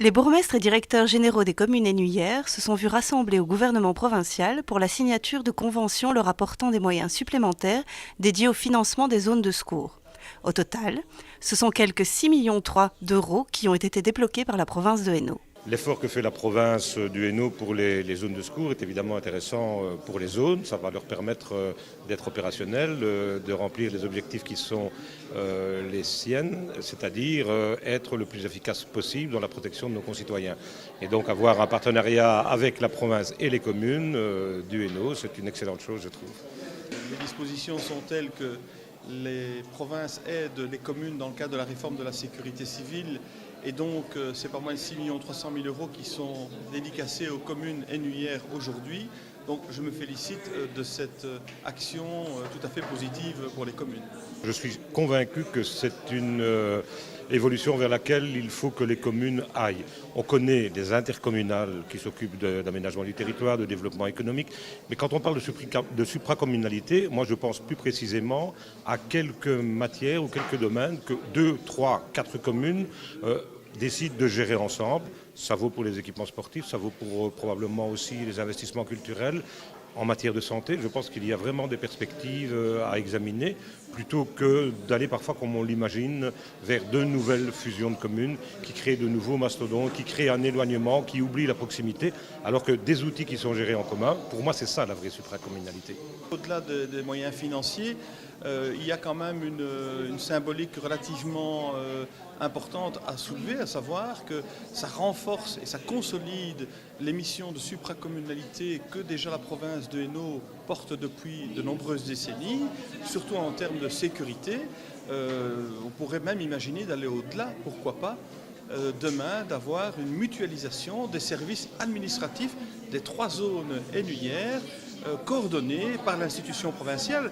Les bourgmestres et directeurs généraux des communes hainuyères se sont vus rassembler au gouvernement provincial pour la signature de conventions leur apportant des moyens supplémentaires dédiés au financement des zones de secours. Au total, ce sont quelques 6,3 millions d'euros qui ont été débloqués par la province de Hainaut. L'effort que fait la province du Hainaut pour les zones de secours est évidemment intéressant pour les zones. Ça va leur permettre d'être opérationnels, de remplir les objectifs qui sont les siennes, c'est-à-dire être le plus efficace possible dans la protection de nos concitoyens. Et donc avoir un partenariat avec la province et les communes du Hainaut, c'est une excellente chose, je trouve. Les dispositions sont telles que les provinces aident les communes dans le cadre de la réforme de la sécurité civile. Et donc, c'est pas moins de 6 300 000 euros qui sont dédicacés aux communes hainuyères aujourd'hui. Donc, je me félicite de cette action tout à fait positive pour les communes. Je suis convaincu que c'est une évolution vers laquelle il faut que les communes aillent. On connaît des intercommunales qui s'occupent d'aménagement du territoire, de développement économique, mais quand on parle de supracommunalité, moi je pense plus précisément à quelques matières ou quelques domaines que 2, 3, 4 communes décident de gérer ensemble. Ça vaut pour les équipements sportifs, ça vaut pour probablement aussi les investissements culturels. En matière de santé, je pense qu'il y a vraiment des perspectives à examiner, plutôt que d'aller parfois, comme on l'imagine, vers de nouvelles fusions de communes qui créent de nouveaux mastodontes, qui créent un éloignement, qui oublient la proximité, alors que des outils qui sont gérés en commun, pour moi c'est ça la vraie supracommunalité. Au-delà des moyens financiers, il y a quand même une symbolique relativement importante à soulever, à savoir que ça renforce et ça consolide les missions de supracommunalité que déjà la province de Hainaut porte depuis de nombreuses décennies, surtout en termes de sécurité. On pourrait même imaginer d'aller au-delà, pourquoi pas, demain d'avoir une mutualisation des services administratifs des 3 zones hainuyères coordonnées par l'institution provinciale.